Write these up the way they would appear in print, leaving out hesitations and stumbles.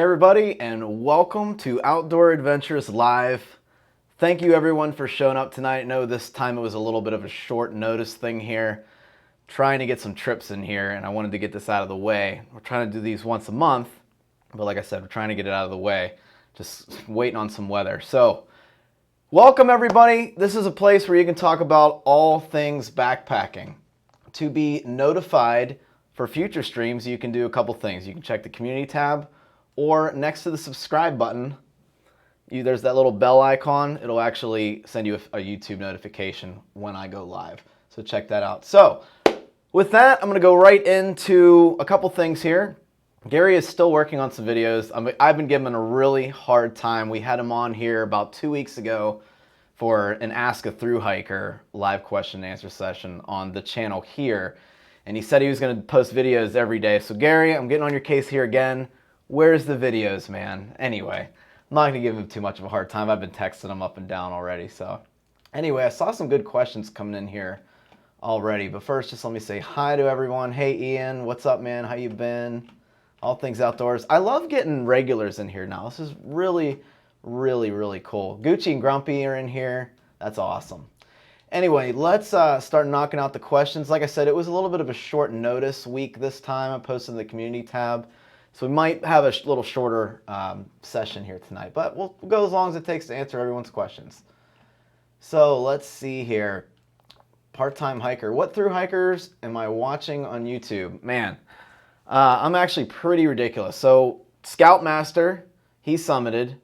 everybody, and welcome to Outdoor Adventures Live. Thank you everyone for showing up tonight. I know this time it was a little bit of a short notice thing here. Trying to get some trips in here, and I wanted to get this out of the way. We're trying to do these once a month, but like I said, we're trying to get it out of the way. Just waiting on some weather. So, welcome everybody. This is a place where you can talk about all things backpacking. To be notified for future streams, you can do a couple things. You can check the community tab, or next to the subscribe button, there's that little bell icon. It'll actually send you a YouTube notification when I go live. So check that out. So with that, I'm going to go right into a couple things here. Gary is still working on some videos. I've been giving him a really hard time. We had him on here about 2 weeks ago for an Ask a Thru-hiker live question and answer session on the channel here. And he said he was going to post videos every day. So Gary, I'm getting on your case here again. Where's the videos, man? Anyway, I'm not going to give him too much of a hard time. I've been texting him up and down already. So anyway, I saw some good questions coming in here already. But first, just let me say hi to everyone. Hey, Ian. What's up, man? How you been? All things outdoors. I love getting regulars in here now. This is really cool. Gucci and Grumpy are in here. That's awesome. Anyway, let's start knocking out the questions. Like I said, it was a little bit of a short notice week this time. I posted in the community tab. So we might have a little shorter session here tonight, but we'll go as long as it takes to answer everyone's questions. So let's see here. Part-time hiker. What thru-hikers am I watching on YouTube? Man, I'm actually pretty ridiculous. So Scoutmaster, he summited.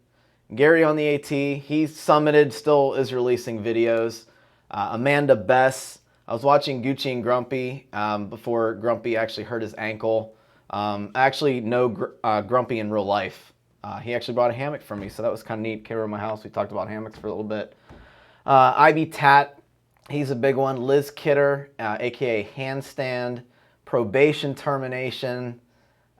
Gary on the AT, he's summited, still is releasing videos. Amanda Bess, I was watching Gucci and Grumpy before Grumpy actually hurt his ankle. I actually know Grumpy in real life. He actually brought a hammock for me, so that was kind of neat. Came over to my house, we talked about hammocks for a little bit. Ivy Tat, he's a big one. Liz Kidder, aka Handstand, Probation Termination.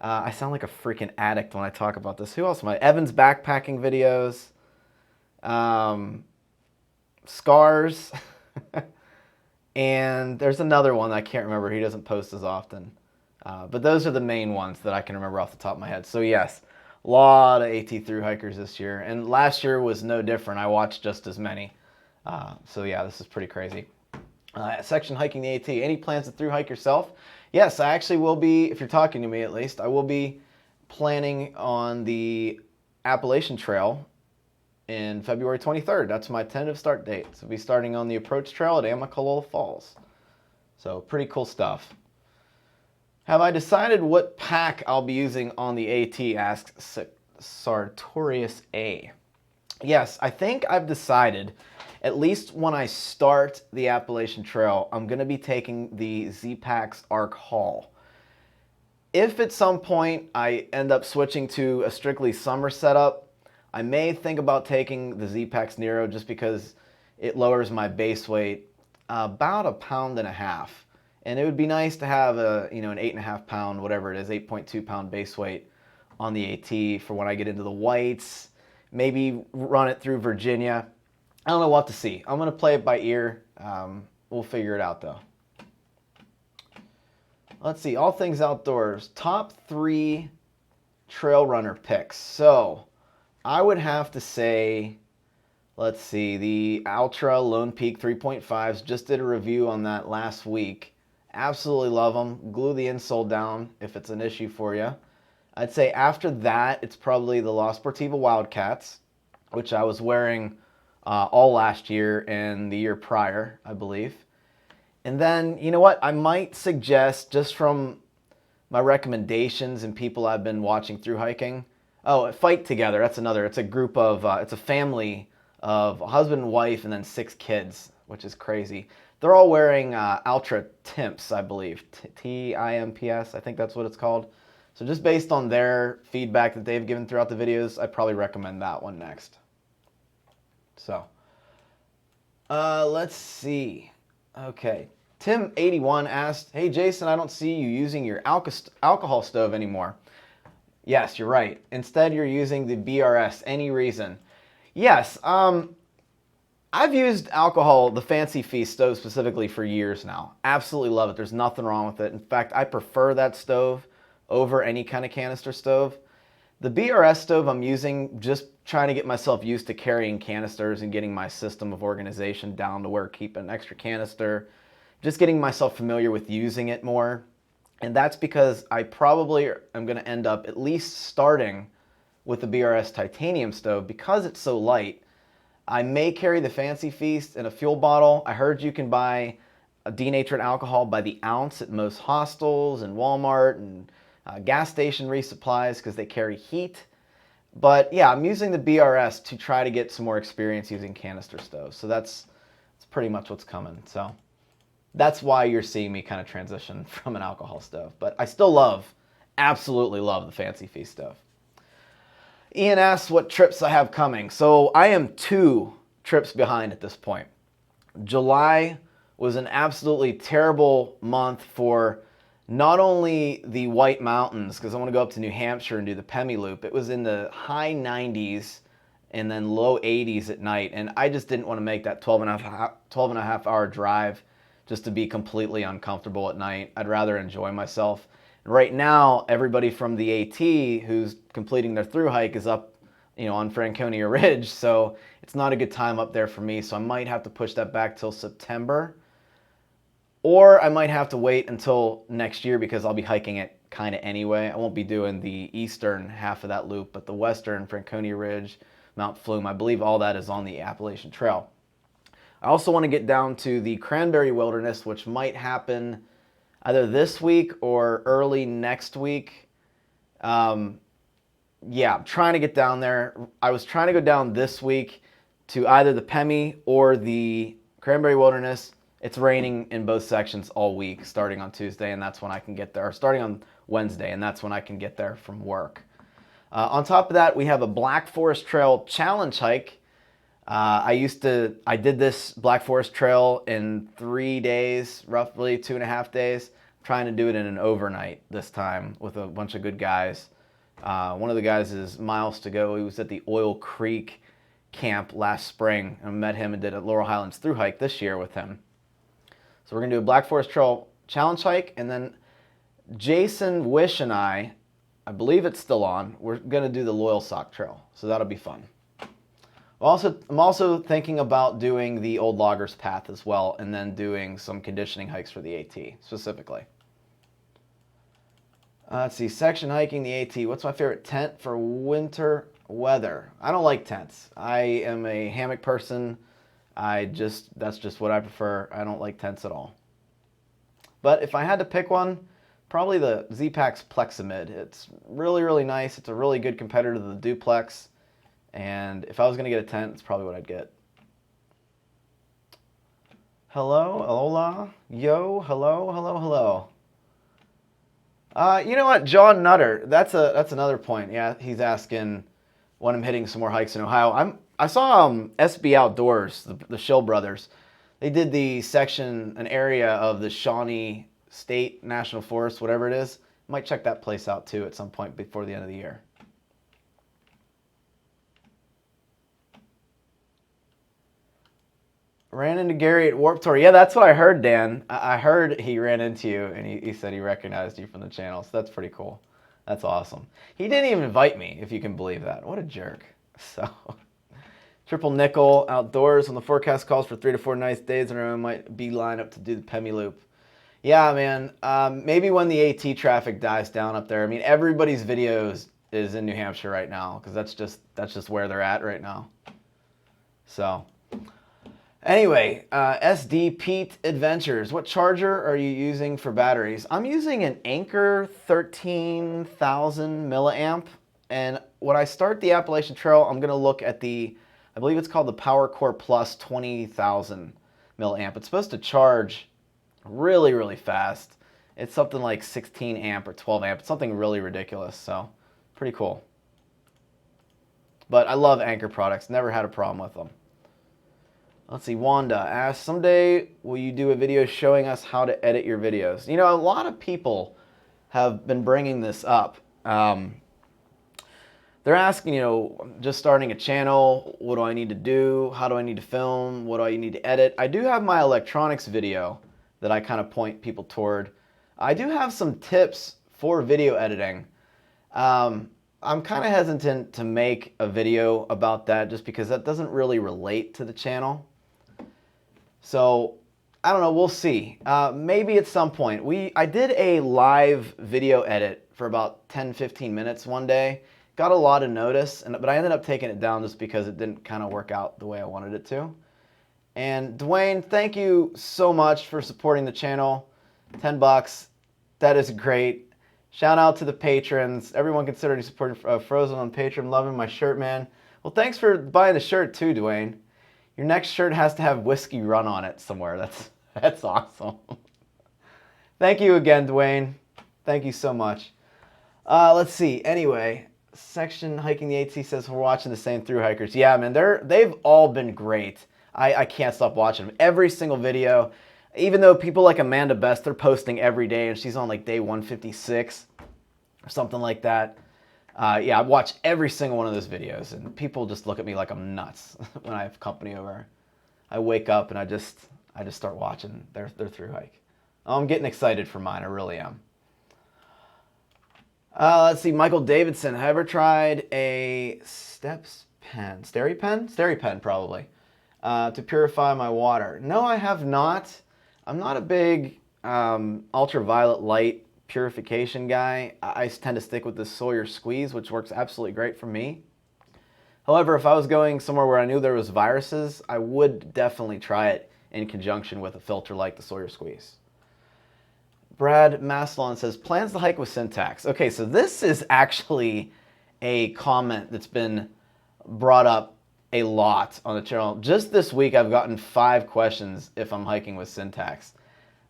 I sound like a freaking addict when I talk about this. Who else am I? Evan's backpacking videos. Scars. And there's another one I can't remember. He doesn't post as often. But those are the main ones that I can remember off the top of my head. So yes, a lot of AT thru-hikers this year. And last year was no different. I watched just as many. So yeah, this is pretty crazy. Section hiking the AT. Any plans to thru-hike yourself? Yes, I actually will be, if you're talking to me at least, I will be planning on the Appalachian Trail in February 23rd. That's my tentative start date. So I'll be starting on the approach trail at Amicalola Falls. So pretty cool stuff. Have I decided what pack I'll be using on the AT, asks Sartorius A. Yes, I think I've decided, at least when I start the Appalachian Trail, I'm going to be taking the Z-Packs Arc Haul. If at some point I end up switching to a strictly summer setup, I may think about taking the Z-Packs Nero just because it lowers my base weight about 1.5 pounds. And it would be nice to have an 8.5 pound, whatever it is, 8.2 pound base weight on the AT for when I get into the whites. Maybe run it through Virginia. I don't know, what to see. I'm going to play it by ear. We'll figure it out though. Let's see, all things outdoors. Top 3 trail runner picks. So I would have to say, let's see, the Ultra Lone Peak 3.5s. Just did a review on that last week. Absolutely love them. Glue the insole down if it's an issue for you. I'd say after that, it's probably the La Sportiva Wildcats, which I was wearing all last year and the year prior, I believe. And then, you know what? I might suggest, just from my recommendations and people I've been watching through hiking. Oh, Fight Together. That's another. It's a group of, it's a family of a husband and wife and then 6 kids, which is crazy. They're all wearing Ultra Timps, I believe. Timps, I think that's what it's called. So just based on their feedback that they've given throughout the videos, I'd probably recommend that one next. So, let's see. Okay, Tim81 asked, hey Jason, I don't see you using your alcohol stove anymore. Yes, you're right. Instead, you're using the BRS. Any reason? Yes, I've used alcohol, the Fancy Feast stove specifically, for years now. Absolutely love it. There's nothing wrong with it. In fact, I prefer that stove over any kind of canister stove. The BRS stove I'm using, just trying to get myself used to carrying canisters and getting my system of organization down to where keep an extra canister, just getting myself familiar with using it more. And that's because I probably am going to end up at least starting with the BRS titanium stove because it's so light. I may carry the Fancy Feast in a fuel bottle. I heard you can buy a denatured alcohol by the ounce at most hostels and Walmart and gas station resupplies because they carry heat. But yeah, I'm using the BRS to try to get some more experience using canister stoves. So that's pretty much what's coming. So that's why you're seeing me kind of transition from an alcohol stove. But I still absolutely love the Fancy Feast stove. Ian asks what trips I have coming. So I am 2 trips behind at this point. July was an absolutely terrible month for not only the White Mountains, because I want to go up to New Hampshire and do the Pemi Loop. It was in the high 90s and then low 80s at night, and I just didn't want to make that 12 and a half hour drive just to be completely uncomfortable at night. I'd rather enjoy myself. Right now, everybody from the AT who's completing their thru hike is up, on Franconia Ridge, so it's not a good time up there for me. So I might have to push that back till September, or I might have to wait until next year because I'll be hiking it kind of anyway. I won't be doing the eastern half of that loop, but the western, Franconia Ridge, Mount Flume, I believe all that is on the Appalachian Trail. I also want to get down to the Cranberry Wilderness, which might happen either this week or early next week. Yeah, I'm trying to get down there. I was trying to go down this week to either the Pemi or the Cranberry Wilderness. It's raining in both sections all week, starting on Tuesday, and that's when I can get there, or starting on Wednesday, and that's when I can get there from work. On top of that, we have a Black Forest Trail challenge hike. I did this Black Forest Trail in 3 days, roughly 2.5 days. I'm trying to do it in an overnight this time with a bunch of good guys. One of the guys is Miles to Go. He was at the Oil Creek camp last spring. I met him and did a Laurel Highlands thru hike this year with him. So we're going to do a Black Forest Trail challenge hike, and then Jason Wish and I believe it's still on, we're going to do the Loyal Sock Trail. So that'll be fun. I'm also thinking about doing the Old Loggers Path as well, and then doing some conditioning hikes for the AT specifically. Let's see, section hiking the AT. What's my favorite tent for winter weather? I don't like tents. I am a hammock person. That's just what I prefer. I don't like tents at all. But if I had to pick one, probably the Z-Packs Plexamid. It's really, really nice. It's a really good competitor to the Duplex. And if I was going to get a tent, it's probably what I'd get. Hello, hola, yo, hello, hello, hello. You know what, John Nutter, that's another point. Yeah, he's asking when I'm hitting some more hikes in Ohio. I saw SB Outdoors, the Shill brothers. They did the section, an area of the Shawnee State National Forest, whatever it is. Might check that place out too at some point before the end of the year. Ran into Gary at Warped Tour. Yeah, that's what I heard, Dan. I heard he ran into you, and he said he recognized you from the channel, so that's pretty cool. That's awesome. He didn't even invite me, if you can believe that. What a jerk. So, Triple Nickel Outdoors. When the forecast calls for 3 to 4 nice days in a row, might be lined up to do the Pemi Loop. Yeah, man. Maybe when the AT traffic dies down up there. I mean, everybody's videos is in New Hampshire right now, because that's just where they're at right now. So... Anyway, SD Pete Adventures. What charger are you using for batteries? I'm using an Anker 13,000 milliamp. And when I start the Appalachian Trail, I'm going to look at I believe it's called the PowerCore Plus 20,000 milliamp. It's supposed to charge really, really fast. It's something like 16 amp or 12 amp. It's something really ridiculous. So pretty cool. But I love Anker products. Never had a problem with them. Let's see, Wanda asks, someday will you do a video showing us how to edit your videos? You know, a lot of people have been bringing this up. They're asking, just starting a channel, what do I need to do? How do I need to film? What do I need to edit? I do have my electronics video that I kind of point people toward. I do have some tips for video editing. I'm kind of hesitant to make a video about that just because that doesn't really relate to the channel. So I don't know, we'll see. Maybe at some point. I did a live video edit for about 10-15 minutes one day. Got a lot of notice, but I ended up taking it down just because it didn't kind of work out the way I wanted it to. And Dwayne, thank you so much for supporting the channel. $10, that is great. Shout out to the patrons. Everyone considering supporting Frozen on Patreon. Loving my shirt, man. Well, thanks for buying the shirt too, Dwayne. Your next shirt has to have Whiskey Run on it somewhere. That's awesome. Thank you again, Dwayne. Thank you so much. Let's see. Anyway, section Hiking the AT says we're watching the same thru-hikers. Yeah, man, they've all been great. I can't stop watching them. Every single video, even though people like Amanda Best, they're posting every day, and she's on like day 156 or something like that. Yeah, I watch every single one of those videos, and people just look at me like I'm nuts when I have company over. I wake up and I just start watching their thru hike. I'm getting excited for mine. I really am. Let's see, Michael Davidson. Have I ever tried a Steri pen probably, to purify my water? No, I have not. I'm not a big ultraviolet light purification guy. I tend to stick with the Sawyer Squeeze, which works absolutely great for me. However, if I was going somewhere where I knew there was viruses, I would definitely try it in conjunction with a filter like the Sawyer Squeeze. Brad Maslon says, plans to hike with Syntax. Okay, so this is actually a comment that's been brought up a lot on the channel. Just this week, I've gotten 5 questions if I'm hiking with Syntax.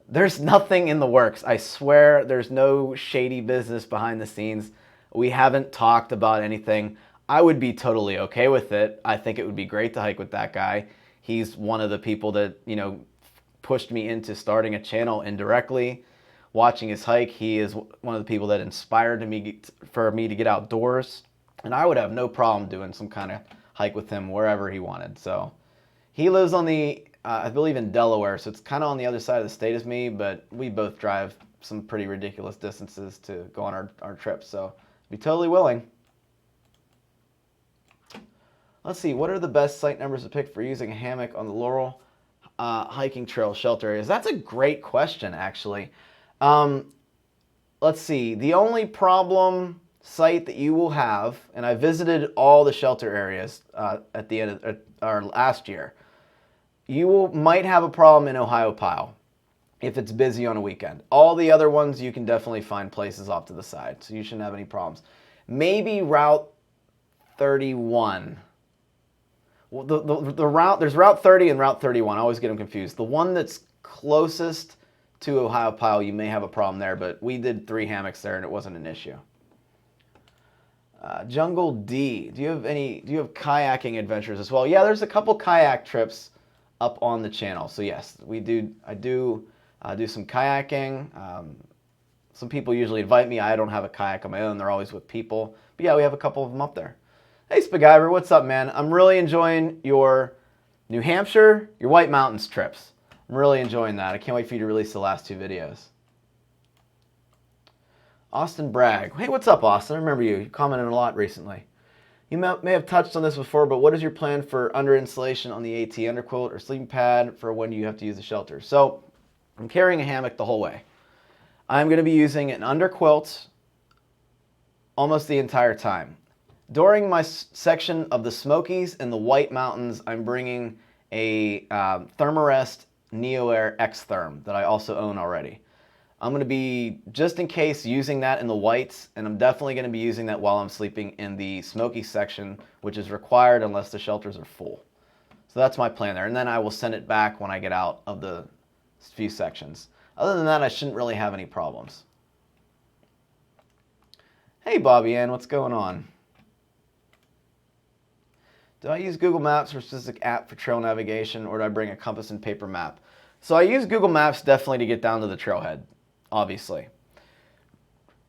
There's nothing in the works. I swear there's no shady business behind the scenes. We haven't talked about anything. I would be totally okay with it. I think it would be great to hike with that guy. He's one of the people that, pushed me into starting a channel indirectly. Watching his hike, he is one of the people that inspired me to get outdoors. And I would have no problem doing some kind of hike with him wherever he wanted. So he lives on I believe in Delaware, so it's kind of on the other side of the state as me, but we both drive some pretty ridiculous distances to go on our trips, so I'd be totally willing. Let's see, what are the best site numbers to pick for using a hammock on the Laurel hiking trail shelter areas? That's a great question, actually. Let's see, the only problem site that you will have, and I visited all the shelter areas at the end of last year. You might have a problem in Ohiopyle if it's busy on a weekend. All the other ones, you can definitely find places off to the side, so you shouldn't have any problems. Maybe Route 31. Well, the route, there's Route 30 and Route 31. I always get them confused. The one that's closest to Ohiopyle, you may have a problem there, but we did 3 hammocks there and it wasn't an issue. Jungle D, do you have kayaking adventures as well? Yeah, there's a couple kayak trips up on the channel. So yes, I do some kayaking. Some people usually invite me. I don't have a kayak on my own. They're always with people. But yeah, we have a couple of them up there. Hey, Spaguyver, what's up, man? I'm really enjoying your New Hampshire, your White Mountains trips. I'm really enjoying that. I can't wait for you to release the last 2 videos. Austin Bragg. Hey, what's up, Austin? I remember you. You commented a lot recently. You may have touched on this before, but what is your plan for under installation on the AT underquilt or sleeping pad for when you have to use the shelter? So I'm carrying a hammock the whole way. I'm going to be using an underquilt almost the entire time. During my section of the Smokies and the White Mountains, I'm bringing a Thermarest NeoAir X-Therm that I also own already. I'm going to be, just in case, using that in the whites, and I'm definitely going to be using that while I'm sleeping in the Smoky section, which is required unless the shelters are full. So that's my plan there, and then I will send it back when I get out of the few sections. Other than that, I shouldn't really have any problems. Hey, Bobby Ann, what's going on? Do I use Google Maps or a specific app for trail navigation, or do I bring a compass and paper map? So I use Google Maps definitely to get down to the trailhead. Obviously.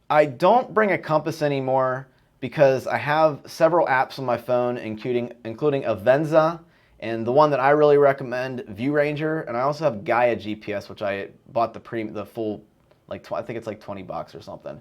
I don't bring a compass anymore because I have several apps on my phone, including Avenza, and the one that I really recommend, View Ranger, and I also have Gaia GPS, which I bought the full, I think it's like $20 or something.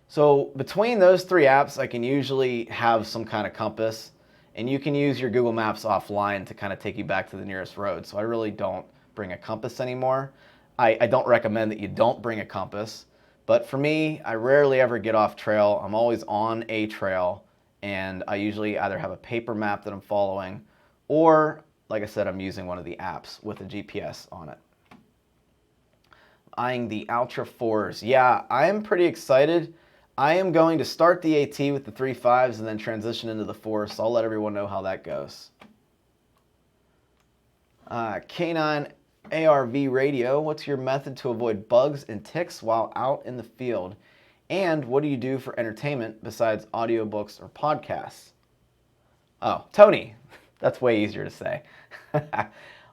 So between those three apps, I can usually have some kind of compass, and you can use your Google Maps offline to kind of take you back to the nearest road. So I really don't bring a compass anymore. I don't recommend that you don't bring a compass, but for me, I rarely ever get off trail. I'm always on a trail, and I usually either have a paper map that I'm following, or like I said, I'm using one of the apps with a GPS on it. Eyeing the Ultra 4s. Yeah, I am pretty excited. I am going to start the AT with the 3.5s and then transition into the 4s, so I'll let everyone know how that goes. K9 ARV radio, what's your method to avoid bugs and ticks while out in the field? And what do you do for entertainment besides audiobooks or podcasts? Oh, Tony, that's way easier to say.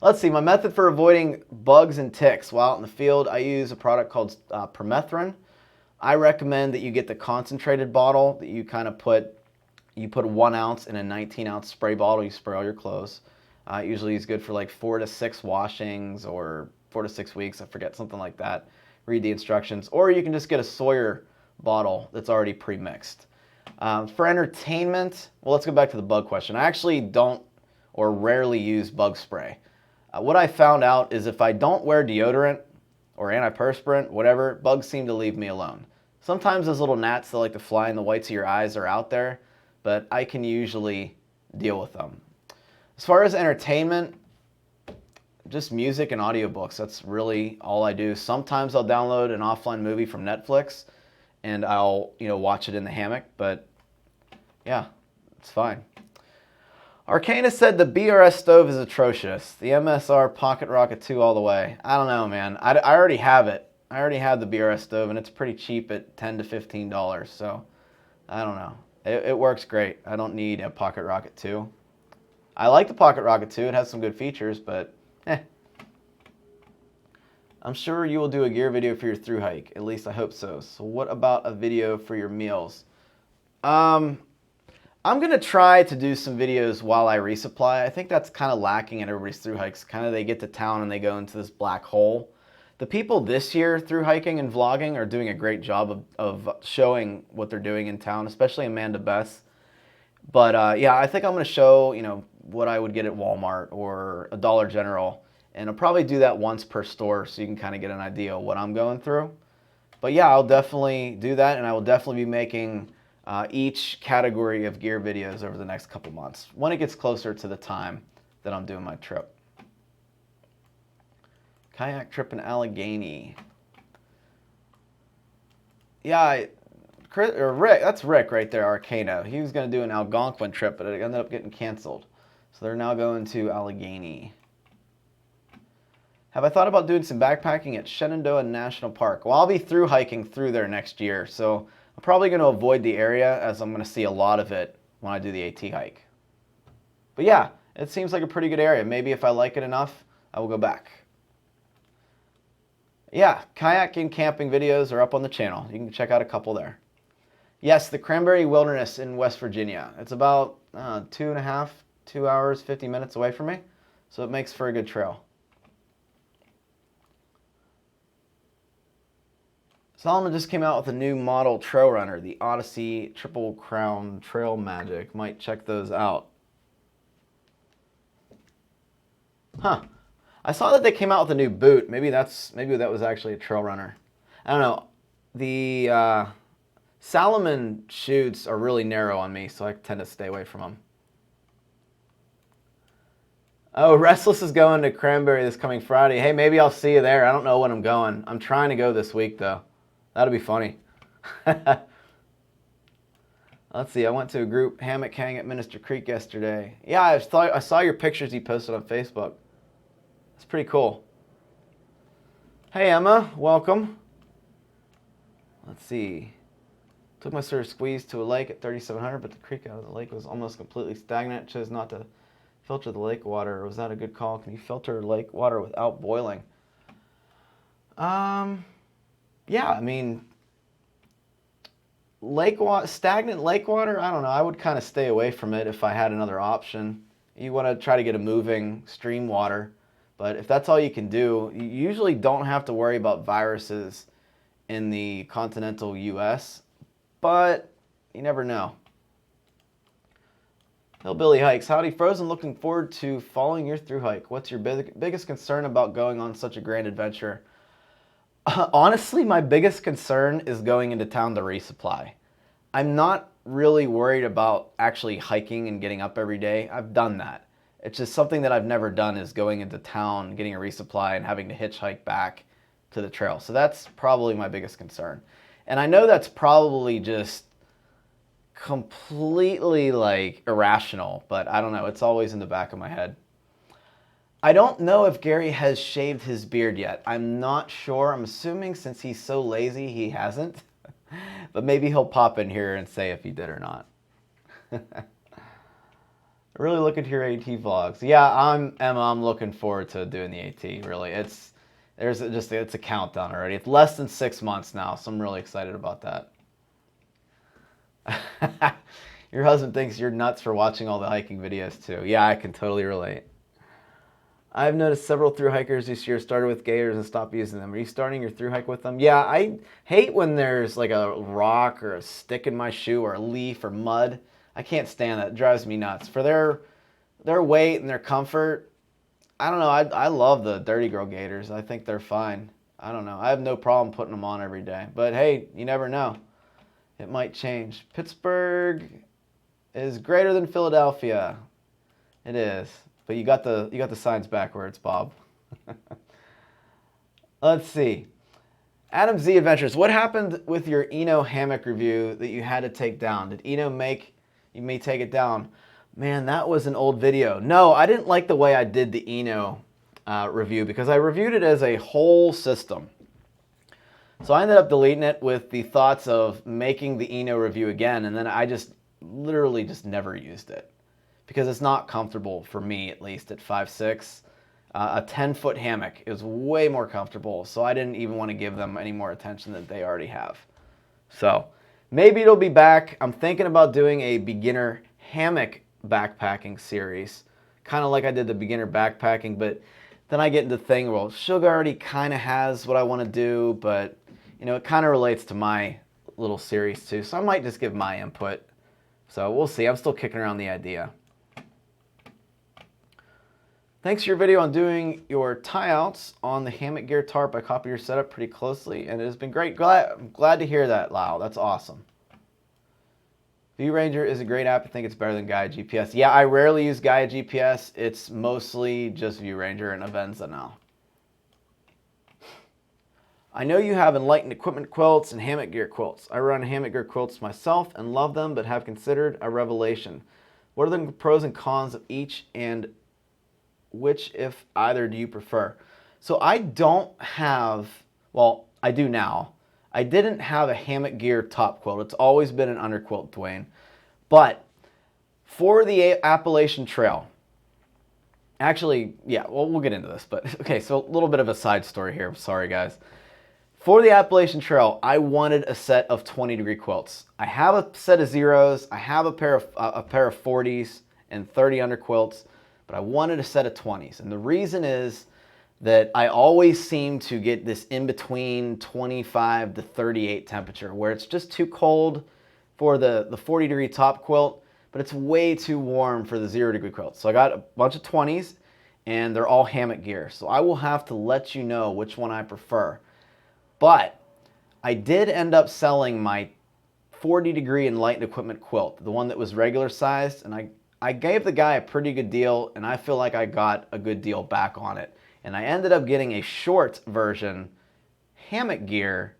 Let's see, my method for avoiding bugs and ticks while out in the field, I use a product called permethrin. I recommend that you get the concentrated bottle that you kind of put 1 ounce in a 19-ounce spray bottle. You spray all your clothes. Usually is good for like 4 to 6 washings or 4 to 6 weeks. I forget, something like that. Read the instructions. Or you can just get a Sawyer bottle that's already pre-mixed. For entertainment, well, let's go back to the bug question. I actually don't or rarely use bug spray. What I found out is if I don't wear deodorant or antiperspirant, whatever, bugs seem to leave me alone. Sometimes those little gnats that like to fly in the whites of your eyes are out there, but I can usually deal with them. As far as entertainment, just music and audiobooks. That's really all I do. Sometimes I'll download an offline movie from Netflix and I'll, watch it in the hammock, but yeah, it's fine. Arcana said the BRS stove is atrocious. The MSR Pocket Rocket 2 all the way. I don't know, man. I already have it. I already have the BRS stove, and it's pretty cheap at $10 to $15, so I don't know. It works great. I don't need a Pocket Rocket 2. I like the Pocket Rocket 2. It has some good features, but I'm sure you will do a gear video for your thru hike. At least I hope so. So what about a video for your meals? I'm going to try to do some videos while I resupply. I think that's kind of lacking in everybody's thru hikes. Kind of they get to town and they go into this black hole. The people this year thru hiking and vlogging are doing a great job of showing what they're doing in town, especially Amanda Bess. But yeah, I think I'm going to show, what I would get at Walmart or a Dollar General. And I'll probably do that once per store so you can kind of get an idea of what I'm going through. But yeah, I'll definitely do that, and I will definitely be making each category of gear videos over the next couple months when it gets closer to the time that I'm doing my trip. Kayak trip in Allegheny. Yeah, Rick, that's Rick right there, Arcano. He was going to do an Algonquin trip, but it ended up getting canceled. So they're now going to Allegheny. Have I thought about doing some backpacking at Shenandoah National Park? Well, I'll be through hiking through there next year, so I'm probably going to avoid the area as I'm going to see a lot of it when I do the AT hike. But yeah, it seems like a pretty good area. Maybe if I like it enough, I will go back. Yeah, kayak and camping videos are up on the channel. You can check out a couple there. Yes, the Cranberry Wilderness in West Virginia. It's about 2 hours, 50 minutes away from me, so it makes for a good trail. Solomon just came out with a new model trail runner, the Odyssey Triple Crown Trail Magic. Might check those out. Huh. I saw that they came out with a new boot. Maybe that was actually a trail runner. I don't know. The Salomon chutes are really narrow on me, so I tend to stay away from them. Oh, Restless is going to Cranberry this coming Friday. Hey, maybe I'll see you there. I don't know when I'm going. I'm trying to go this week, though. That'll be funny. Let's see. I went to a group hammock hang at Minister Creek yesterday. Yeah, I saw your pictures you posted on Facebook. It's pretty cool. Hey, Emma. Welcome. Let's see. Took my sort of squeeze to a lake at 3,700, but the creek out of the lake was almost completely stagnant. Chose not to filter the lake water. Was that a good call? Can you filter lake water without boiling? Yeah, I mean, stagnant lake water, I don't know. I would kind of stay away from it if I had another option. You want to try to get a moving stream water, but if that's all you can do, you usually don't have to worry about viruses in the continental U.S., but you never know. Hillbilly Hikes. Howdy, Frozen. Looking forward to following your through hike. What's your biggest concern about going on such a grand adventure? Honestly, my biggest concern is going into town to resupply. I'm not really worried about actually hiking and getting up every day. I've done that. It's just something that I've never done is going into town, getting a resupply, and having to hitchhike back to the trail. So that's probably my biggest concern. And I know that's probably just completely like irrational, but I don't know. It's always in the back of my head. I don't know if Gary has shaved his beard yet. I'm not sure. I'm assuming since he's so lazy, he hasn't. But maybe he'll pop in here and say if he did or not. Really looking to your AT vlogs. Yeah, Emma, I'm looking forward to doing the AT, really. It's a countdown already. It's less than 6 months now, so I'm really excited about that. Your husband thinks you're nuts for watching all the hiking videos too. Yeah, I can totally relate. I've noticed several thru hikers this year started with gaiters and stopped using them. Are you starting your thru hike with them? Yeah, I hate when there's like a rock or a stick in my shoe or a leaf or mud. I can't stand that. It drives me nuts. For their weight and their comfort, I don't know. I love the Dirty Girl gaiters. I think they're fine. I don't know. I have no problem putting them on every day. But hey, you never know. It might change. Pittsburgh is greater than Philadelphia. It is. But you got the signs backwards, Bob. Let's see. Adam Z Adventures. What happened with your Eno hammock review that you had to take down? Did Eno make you may take it down? Man, that was an old video. No, I didn't like the way I did the Eno review because I reviewed it as a whole system. So I ended up deleting it with the thoughts of making the Eno review again, and then I just literally just never used it because it's not comfortable for me, at least at 5'6". A 10-foot hammock is way more comfortable, so I didn't even want to give them any more attention than they already have. So maybe it'll be back. I'm thinking about doing a beginner hammock backpacking series, kind of like I did the beginner backpacking, but then I get into the thing, well, Sugar already kind of has what I want to do, but you know, it kind of relates to my little series too, so I might just give my input. So we'll see. I'm still kicking around the idea. Thanks for your video on doing your tie-outs on the hammock gear tarp. I copied your setup pretty closely, and it has been great. I'm glad to hear that, Lau. That's awesome. View Ranger is a great app. I think it's better than Gaia GPS. Yeah, I rarely use Gaia GPS. It's mostly just View Ranger and Avenza now. I know you have enlightened equipment quilts and hammock gear quilts. I run hammock gear quilts myself and love them, but have considered a revelation. What are the pros and cons of each, and which, if either, do you prefer? So I don't have, well, I do now. I didn't have a hammock gear top quilt. It's always been an underquilt, Dwayne. But for the Appalachian Trail, actually, yeah, well, we'll get into this. But okay, so a little bit of a side story here. Sorry, guys. For the Appalachian Trail, I wanted a set of 20-degree quilts. I have a set of zeros. I have a pair of 40s and 30 underquilts, but I wanted a set of 20s. And the reason is that I always seem to get this in between 25 to 38 temperature where it's just too cold for the 40-degree top quilt, but it's way too warm for the 0-degree quilt. So I got a bunch of 20s, and they're all hammock gear. So I will have to let you know which one I prefer. But I did end up selling my 40-degree enlightened equipment quilt, the one that was regular sized, and I gave the guy a pretty good deal, and I feel like I got a good deal back on it. And I ended up getting a short version hammock gear.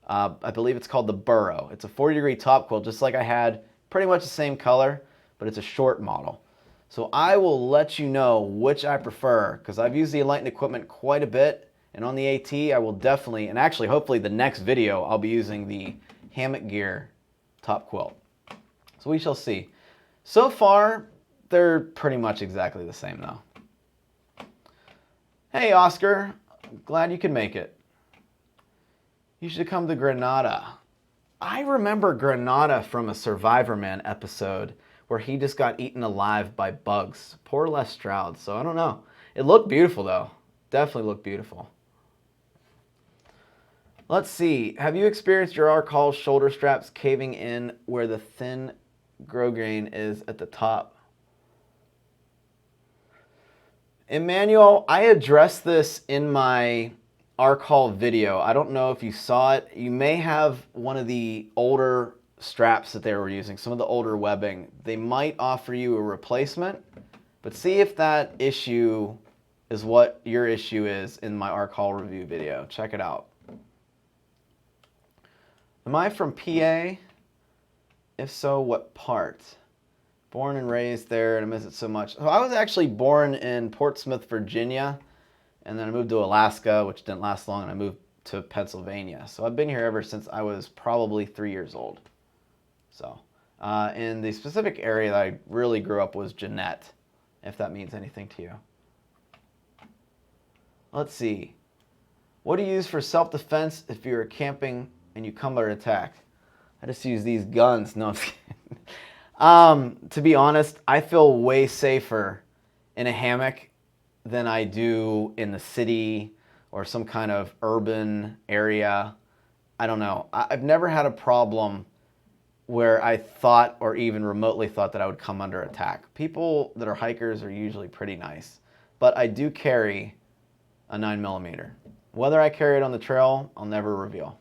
I believe it's called the Burrow. It's a 40-degree top quilt, just like I had, pretty much the same color, but it's a short model. So I will let you know which I prefer, because I've used the enlightened equipment quite a bit. And on the AT, I will definitely, and actually hopefully the next video, I'll be using the hammock gear top quilt. So we shall see. So far, they're pretty much exactly the same though. Hey Oscar, I'm glad you could make it. You should come to Granada. I remember Granada from a Survivor Man episode where he just got eaten alive by bugs. Poor Les Stroud, so I don't know. It looked beautiful though. Definitely looked beautiful. Let's see. Have you experienced your R-Call shoulder straps caving in where the thin grosgrain is at the top? Emmanuel, I addressed this in my R-Call video. I don't know if you saw it. You may have one of the older straps that they were using, some of the older webbing. They might offer you a replacement, but see if that issue is what your issue is in my R-Call review video. Check it out. Am I from PA? If so, what part? Born and raised there, and I miss it so much. So I was actually born in Portsmouth, Virginia, and then I moved to Alaska, which didn't last long, and I moved to Pennsylvania. So I've been here ever since I was probably 3 years old. So, and the specific area that I really grew up was Jeanette, if that means anything to you. Let's see. What do you use for self-defense if you're camping and you come under attack? I just use these guns. No, I'm just kidding. To be honest, I feel way safer in a hammock than I do in the city or some kind of urban area. I don't know. I've never had a problem where I thought or even remotely thought that I would come under attack. People that are hikers are usually pretty nice, but I do carry a 9mm. Whether I carry it on the trail, I'll never reveal.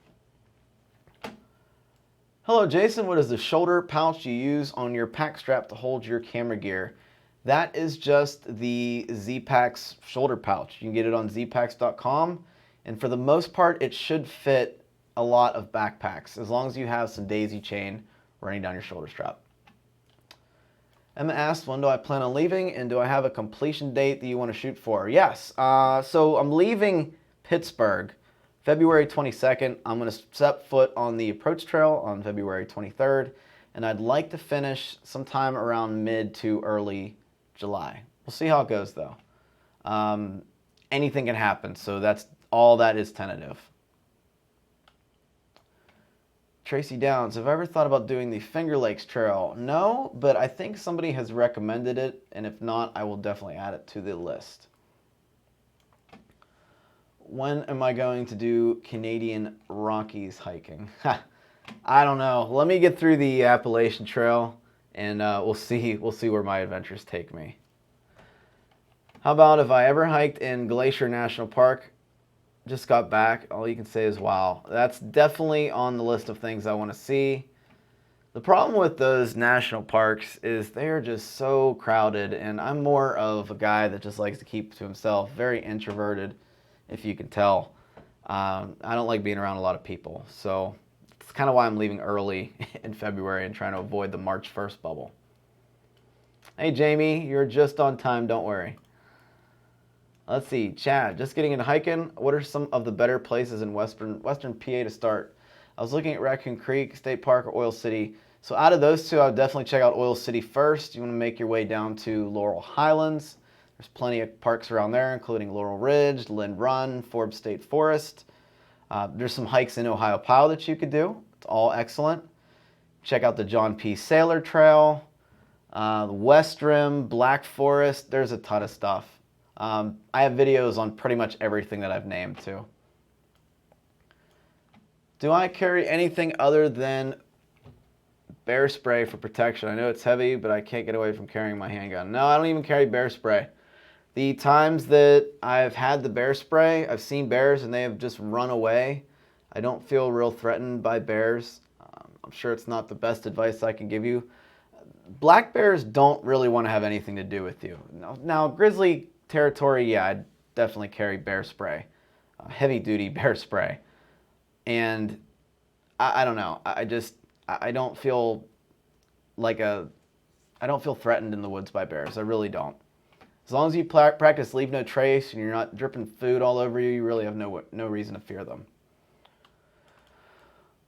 Hello, Jason. What is the shoulder pouch you use on your pack strap to hold your camera gear? That is just the Z-Packs shoulder pouch. You can get it on zpacks.com, and for the most part, it should fit a lot of backpacks, as long as you have some daisy chain running down your shoulder strap. Emma asked, when do I plan on leaving, and do I have a completion date that you want to shoot for? Yes. So I'm leaving Pittsburgh February 22nd. I'm going to set foot on the approach trail on February 23rd, and I'd like to finish sometime around mid to early July. We'll see how it goes, though. Anything can happen, so that's all that is tentative. Tracy Downs, have I ever thought about doing the Finger Lakes Trail? No, but I think somebody has recommended it, and if not, I will definitely add it to the list. When am I going to do Canadian Rockies hiking? I don't know. Let me get through the Appalachian Trail, and we'll see where my adventures take me. How about if I ever hiked in Glacier National Park? Just got back. All you can say is wow. That's definitely on the list of things I want to see. The problem with those national parks is they're just so crowded, and I'm more of a guy that just likes to keep to himself, very introverted, if you can tell. I don't like being around a lot of people, so it's kind of why I'm leaving early in February and trying to avoid the March 1st bubble. Hey Jamie, you're just on time, don't worry. Let's see, Chad, just getting into hiking. What are some of the better places in Western PA to start? I was looking at Raccoon Creek, State Park, or Oil City. So out of those two, I would definitely check out Oil City first. You want to make your way down to Laurel Highlands. There's plenty of parks around there, including Laurel Ridge, Lind Run, Forbes State Forest. There's some hikes in Ohio Powell that you could do. It's all excellent. Check out the John P. Saylor Trail, the West Rim, Black Forest. There's a ton of stuff. I have videos on pretty much everything that I've named too. Do I carry anything other than bear spray for protection? I know it's heavy, but I can't get away from carrying my handgun. No, I don't even carry bear spray. The times that I've had the bear spray, I've seen bears and they have just run away. I don't feel real threatened by bears. I'm sure it's not the best advice I can give you. Black bears don't really want to have anything to do with you. Now grizzly territory, yeah, I'd definitely carry bear spray, heavy duty bear spray. And I don't know, I don't feel I don't feel threatened in the woods by bears. I really don't. As long as you practice leave no trace and you're not dripping food all over you, you really have no reason to fear them.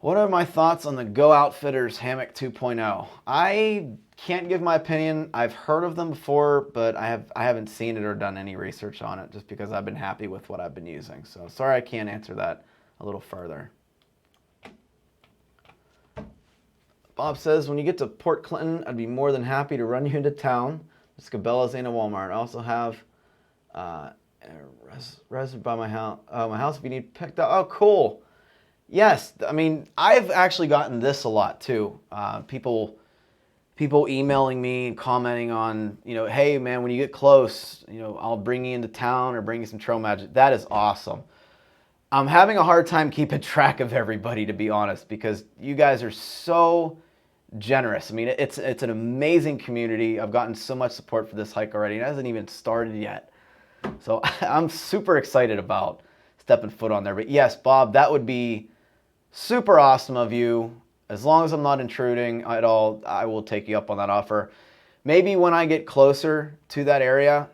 What are my thoughts on the Go Outfitters Hammock 2.0? I can't give my opinion. I've heard of them before, but I haven't seen it or done any research on it just because I've been happy with what I've been using. So sorry I can't answer that a little further. Bob says, when you get to Port Clinton, I'd be more than happy to run you into town. There's Cabela's and a Walmart. I also have a resident by my house if you need picked up. Oh, cool. Yes, I mean, I've actually gotten this a lot too. People emailing me and commenting on, hey man, when you get close, I'll bring you into town or bring you some trail magic. That is awesome. I'm having a hard time keeping track of everybody, to be honest, because you guys are so generous. I mean, it's an amazing community. I've gotten so much support for this hike already. It hasn't even started yet. So I'm super excited about stepping foot on there. But yes, Bob, that would be super awesome of you. As long as I'm not intruding at all, I will take you up on that offer. Maybe when I get closer to that area,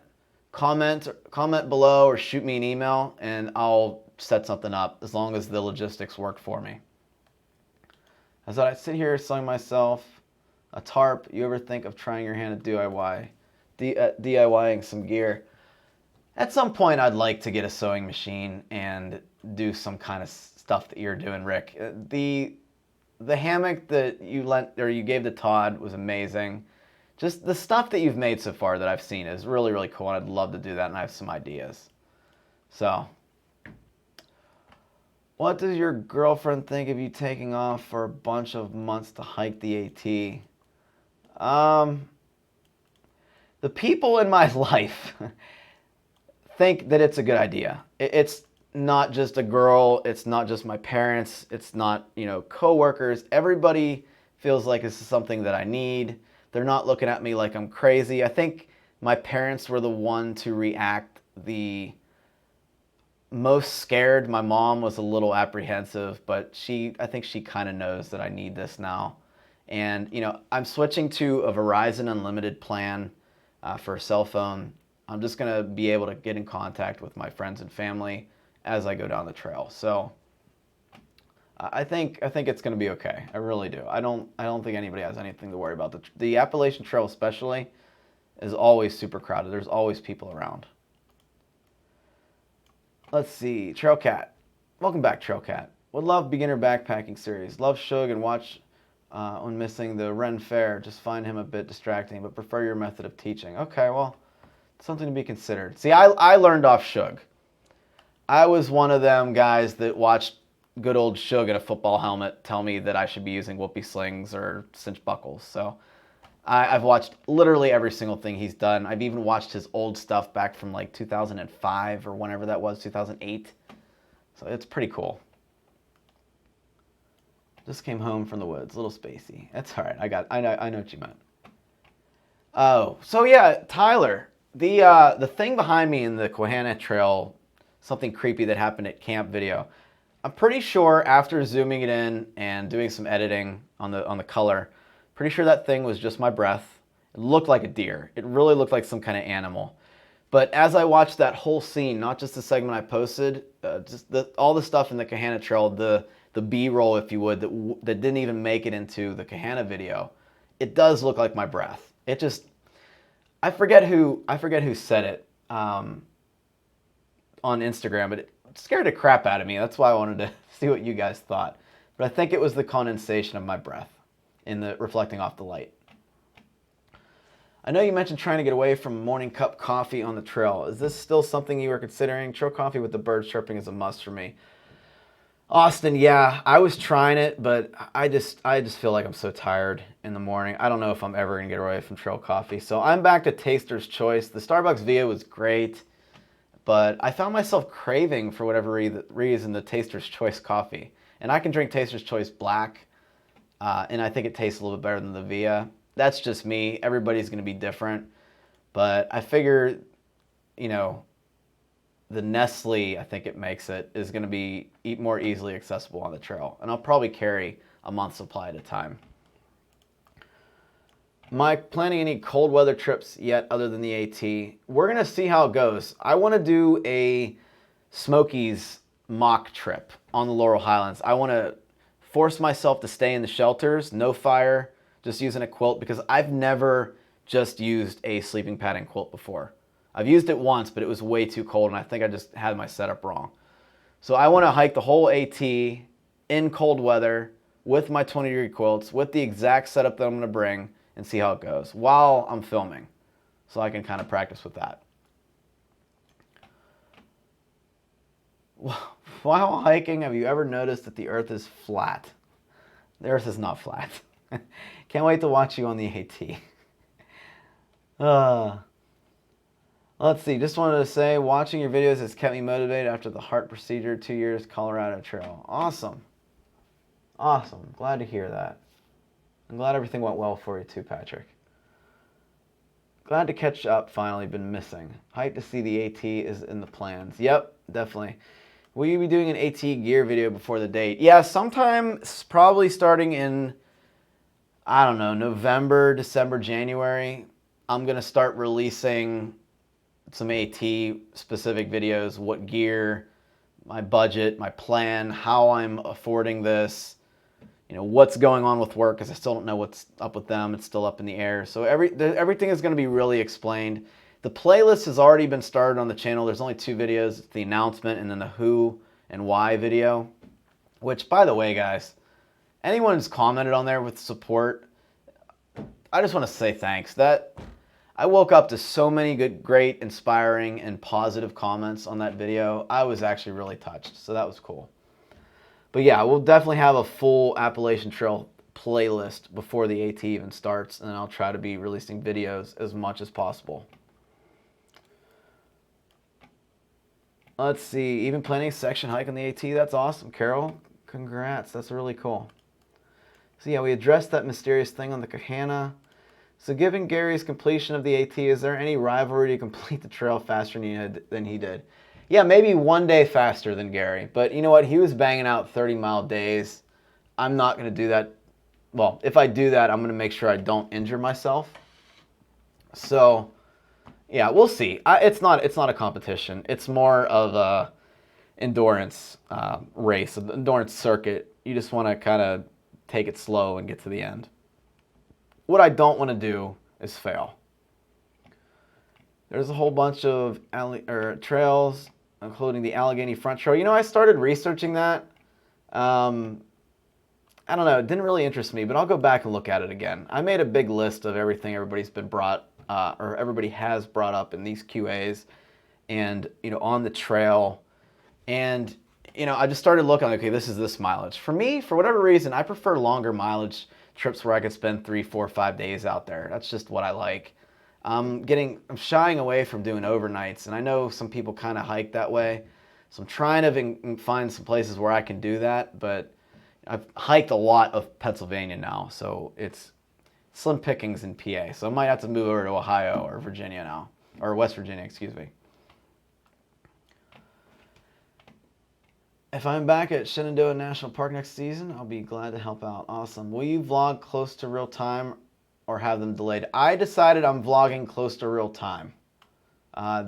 comment below or shoot me an email and I'll set something up as long as the logistics work for me. As I sit here selling myself a tarp, you ever think of trying your hand at DIYing some gear? At some point, I'd like to get a sewing machine and do some kind of stuff that you're doing, Rick. The hammock that you gave to Todd was amazing. Just the stuff that you've made so far that I've seen is really, really cool, and I'd love to do that, and I have some ideas. So, what does your girlfriend think of you taking off for a bunch of months to hike the AT? The people in my life think that it's a good idea. It's not just a girl, it's not just my parents, it's not, coworkers. Everybody feels like this is something that I need. They're not looking at me like I'm crazy. I think my parents were the one to react the most scared. My mom was a little apprehensive, but I think she kind of knows that I need this now. And, I'm switching to a Verizon Unlimited plan for a cell phone. I'm just going to be able to get in contact with my friends and family as I go down the trail. So I think it's going to be okay. I really do. I don't think anybody has anything to worry about. The Appalachian Trail especially is always super crowded. There's always people around. Let's see. Trailcat. Welcome back, Trailcat. Would love beginner backpacking series. Love Shug and watch when missing the Ren Fair. Just find him a bit distracting, but prefer your method of teaching. Okay, well, something to be considered. See, I learned off Shug. I was one of them guys that watched good old Shug in a football helmet tell me that I should be using whoopee slings or cinch buckles. So I've watched literally every single thing he's done. I've even watched his old stuff back from like 2005 or whenever that was, 2008. So it's pretty cool. Just came home from the woods, a little spacey. That's all right. I know what you meant. Oh, so yeah, Tyler. The thing behind me in the Quahana Trail, something creepy that happened at camp video. I'm pretty sure after zooming it in and doing some editing on the color, pretty sure that thing was just my breath. It looked like a deer. It really looked like some kind of animal. But as I watched that whole scene, not just the segment I posted, just all the stuff in the Quahana Trail, the B-roll, if you would, that didn't even make it into the Quahana video, it does look like my breath. It just, I forget who said it on Instagram, but it scared the crap out of me. That's why I wanted to see what you guys thought. But I think it was the condensation of my breath in the reflecting off the light. I know you mentioned trying to get away from morning cup coffee on the trail. Is this still something you are considering? Trail coffee with the birds chirping is a must for me. Austin, yeah, I was trying it, but I just feel like I'm so tired in the morning. I don't know if I'm ever gonna get away from trail coffee. So I'm back to Taster's Choice. The Starbucks Via was great, but I found myself craving, for whatever reason, the Taster's Choice coffee. And I can drink Taster's Choice black, and I think it tastes a little bit better than the Via. That's just me. Everybody's gonna be different. But I figure, the Nestle, I think it makes it, is going to be more easily accessible on the trail. And I'll probably carry a month's supply at a time. Am I planning any cold weather trips yet other than the AT? We're going to see how it goes. I want to do a Smokies mock trip on the Laurel Highlands. I want to force myself to stay in the shelters, no fire, just using a quilt, because I've never just used a sleeping pad and quilt before. I've used it once, but it was way too cold, and I think I just had my setup wrong. So I want to hike the whole AT in cold weather with my 20-degree quilts, with the exact setup that I'm going to bring, and see how it goes while I'm filming, so I can kind of practice with that. While hiking, have you ever noticed that the earth is flat? The earth is not flat. Can't wait to watch you on the AT. Let's see. Just wanted to say, watching your videos has kept me motivated after the heart procedure, 2 years, Colorado Trail. Awesome. Awesome. Glad to hear that. I'm glad everything went well for you too, Patrick. Glad to catch up finally, been missing. Hyped to see the AT is in the plans. Yep, definitely. Will you be doing an AT gear video before the date? Yeah, sometime, probably starting in, I don't know, November, December, January. I'm going to start releasing some AT specific videos, what gear, my budget, my plan, how I'm affording this, you know, what's going on with work, because I still don't know what's up with them. It's still up in the air. So everything is going to be really explained. The playlist has already been started on the channel. There's only 2 videos, the announcement and then the who and why video, which, by the way, guys, anyone who's commented on there with support, I just want to say thanks. I woke up to so many good, great, inspiring, and positive comments on that video. I was actually really touched, so that was cool. But yeah, we'll definitely have a full Appalachian Trail playlist before the AT even starts, and I'll try to be releasing videos as much as possible. Let's see, even planning a section hike on the AT, that's awesome, Carol. Congrats, that's really cool. So yeah, we addressed that mysterious thing on the Kahana. So given Gary's completion of the AT, is there any rivalry to complete the trail faster than he did? Yeah, maybe one day faster than Gary. But you know what? He was banging out 30-mile days. I'm not going to do that. Well, if I do that, I'm going to make sure I don't injure myself. So, yeah, we'll see. It's not a competition. It's more of a endurance race, an endurance circuit. You just want to kind of take it slow and get to the end. What I don't want to do is fail. There's a whole bunch of trails, including the Allegheny Front Trail. You know, I started researching that. I don't know, it didn't really interest me, but I'll go back and look at it again. I made a big list of everything everybody has brought up in these QAs and, you know, on the trail. And, you know, I just started looking, okay, this is this mileage. For me, for whatever reason, I prefer longer mileage trips where I could spend 3, 4, 5 days out there. That's just what I like. I'm shying away from doing overnights, and I know some people kind of hike that way. So I'm trying to find some places where I can do that, but I've hiked a lot of Pennsylvania now, so it's slim pickings in PA. So I might have to move over to Ohio or Virginia now, or West Virginia, excuse me. If I'm back at Shenandoah National Park next season, I'll be glad to help out. Awesome. Will you vlog close to real time or have them delayed? I decided I'm vlogging close to real time.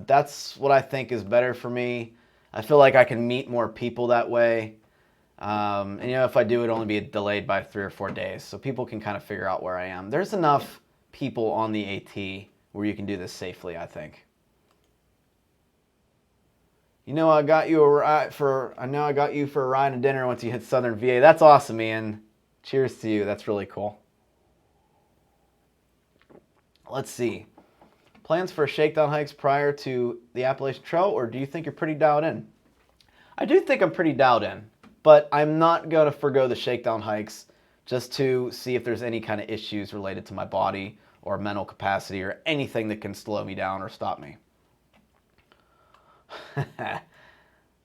That's what I think is better for me. I feel like I can meet more people that way. And you know, if I do, it'll only be delayed by 3 or 4 days, so people can kind of figure out where I am. There's enough people on the AT where you can do this safely, I think. You know, I got you for a ride and dinner once you hit Southern VA. That's awesome, Ian. Cheers to you. That's really cool. Let's see. Plans for shakedown hikes prior to the Appalachian Trail, or do you think you're pretty dialed in? I do think I'm pretty dialed in, but I'm not going to forgo the shakedown hikes just to see if there's any kind of issues related to my body or mental capacity or anything that can slow me down or stop me.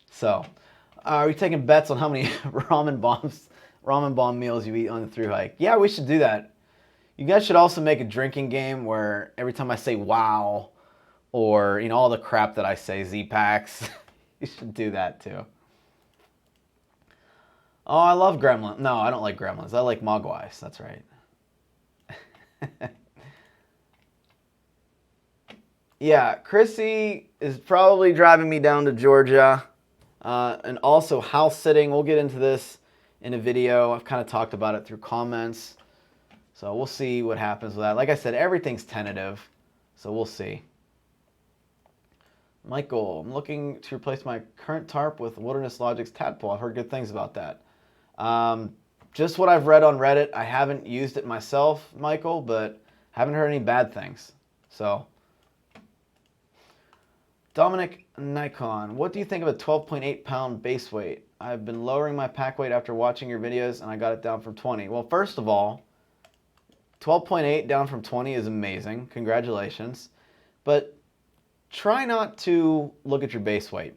So, are we taking bets on how many ramen bomb meals you eat on the thru hike? Yeah, we should do that. You guys should also make a drinking game where every time I say wow, or, you know, all the crap that I say, Z-Packs, you should do that too. Oh, I love Gremlins. No, I don't like Gremlins. I like Mogwais. That's right. Yeah, Chrissy is probably driving me down to Georgia. And also house sitting. We'll get into this in a video. I've kind of talked about it through comments. So we'll see what happens with that. Like I said, everything's tentative. So we'll see. Michael, I'm looking to replace my current tarp with Wilderness Logic's Tadpole. I've heard good things about that. Just what I've read on Reddit. I haven't used it myself, Michael, but haven't heard any bad things. So Dominic Nikon, what do you think of a 12.8 pound base weight? I've been lowering my pack weight after watching your videos and I got it down from 20. Well, first of all, 12.8 down from 20 is amazing. Congratulations. But try not to look at your base weight.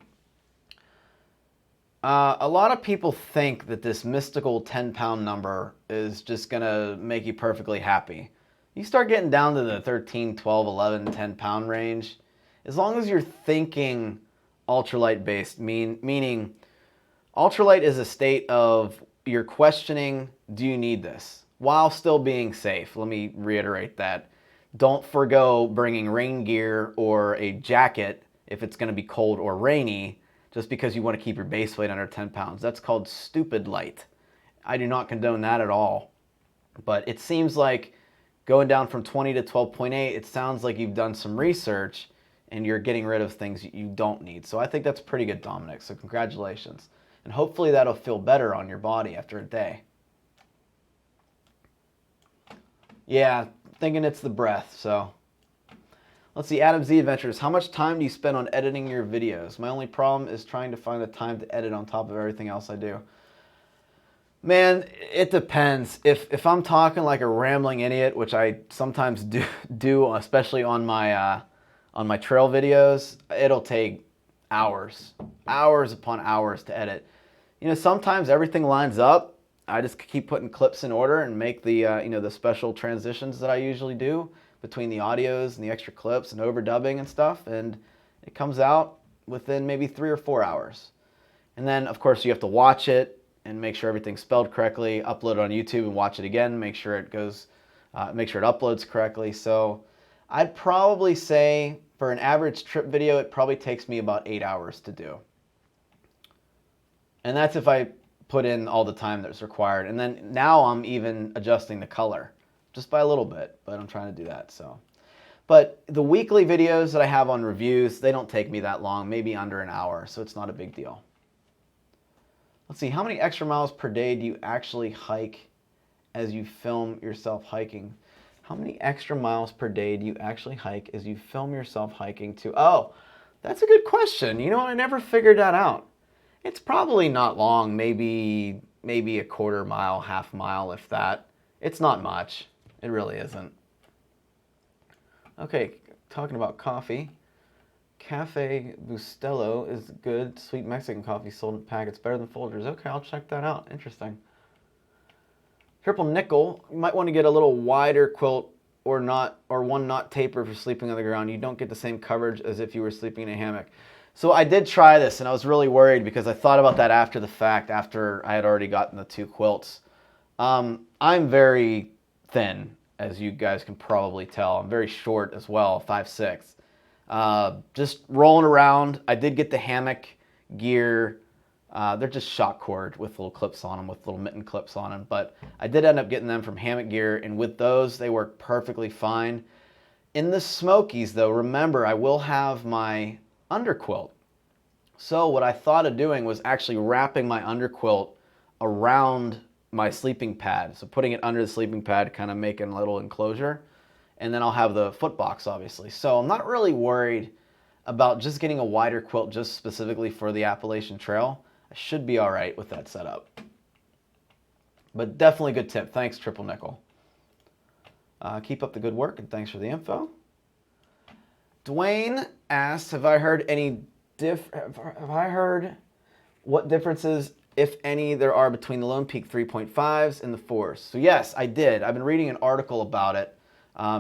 A lot of people think that this mystical 10-pound number is just going to make you perfectly happy. You start getting down to the 13, 12, 11, 10-pound range, as long as you're thinking ultralight based, meaning ultralight is a state of you're questioning, do you need this? While still being safe. Let me reiterate that. Don't forgo bringing rain gear or a jacket if it's going to be cold or rainy, just because you want to keep your base weight under 10 pounds. That's called stupid light. I do not condone that at all. But it seems like going down from 20 to 12.8, it sounds like you've done some research and you're getting rid of things you don't need. So I think that's pretty good, Dominic. So congratulations. And hopefully that'll feel better on your body after a day. Yeah, thinking it's the breath, so. Let's see, Adam Z Adventures. How much time do you spend on editing your videos? My only problem is trying to find the time to edit on top of everything else I do. Man, it depends. If I'm talking like a rambling idiot, which I sometimes do, especially on my trail videos, it'll take hours upon hours to edit. You know, sometimes everything lines up. I just keep putting clips in order and make the the special transitions that I usually do between the audios and the extra clips and overdubbing and stuff, and it comes out within maybe 3 or 4 hours. And then, of course, you have to watch it and make sure everything's spelled correctly, upload it on YouTube and watch it again, make sure it uploads correctly. So I'd probably say for an average trip video, it probably takes me about 8 hours to do. And that's if I put in all the time that's required. And then now I'm even adjusting the color just by a little bit, but I'm trying to do that. So, but the weekly videos that I have on reviews, they don't take me that long, maybe under an hour, so it's not a big deal. Let's see, how many extra miles per day do you actually hike as you film yourself hiking? How many extra miles per day do you actually hike as you film yourself hiking to? Oh, that's a good question. You know what? I never figured that out. It's probably not long, maybe a quarter mile, half mile, if that. It's not much. It really isn't. Okay, talking about coffee. Cafe Bustelo is good. Sweet Mexican coffee sold in packets. Better than Folgers. Okay, I'll check that out. Interesting. Triple nickel. You might want to get a little wider quilt or one knot taper for sleeping on the ground. You don't get the same coverage as if you were sleeping in a hammock. So I did try this, and I was really worried because I thought about that after the fact, after I had already gotten the 2 quilts. I'm very thin, as you guys can probably tell. I'm very short as well, 5'6". Just rolling around. I did get the hammock gear. They're just shock cord with little clips on them, with little mitten clips on them. But I did end up getting them from Hammock Gear, and with those, they work perfectly fine. In the Smokies, though, remember, I will have my underquilt. So what I thought of doing was actually wrapping my underquilt around my sleeping pad. So putting it under the sleeping pad, kind of making a little enclosure. And then I'll have the foot box, obviously. So I'm not really worried about just getting a wider quilt just specifically for the Appalachian Trail. I should be all right with that setup. But definitely good tip. Thanks, Triple Nickel. Keep up the good work, and thanks for the info. Dwayne asks, have I heard what differences, if any, there are between the Lone Peak 3.5s and the 4s? So yes, I did. I've been reading an article about it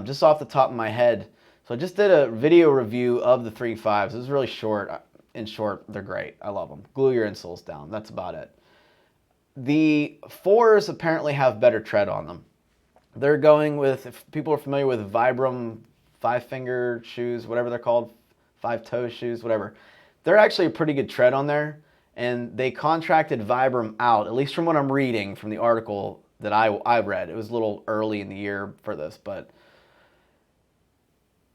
just off the top of my head. So I just did a video review of the 3.5s. It was really short. In short, they're great. I love them. Glue your insoles down. That's about it. The 4s apparently have better tread on them. They're going with, if people are familiar with Vibram 5-finger shoes, whatever they're called, 5-toe shoes, whatever. They're actually a pretty good tread on there. And they contracted Vibram out, at least from what I'm reading from the article that I read. It was a little early in the year for this, but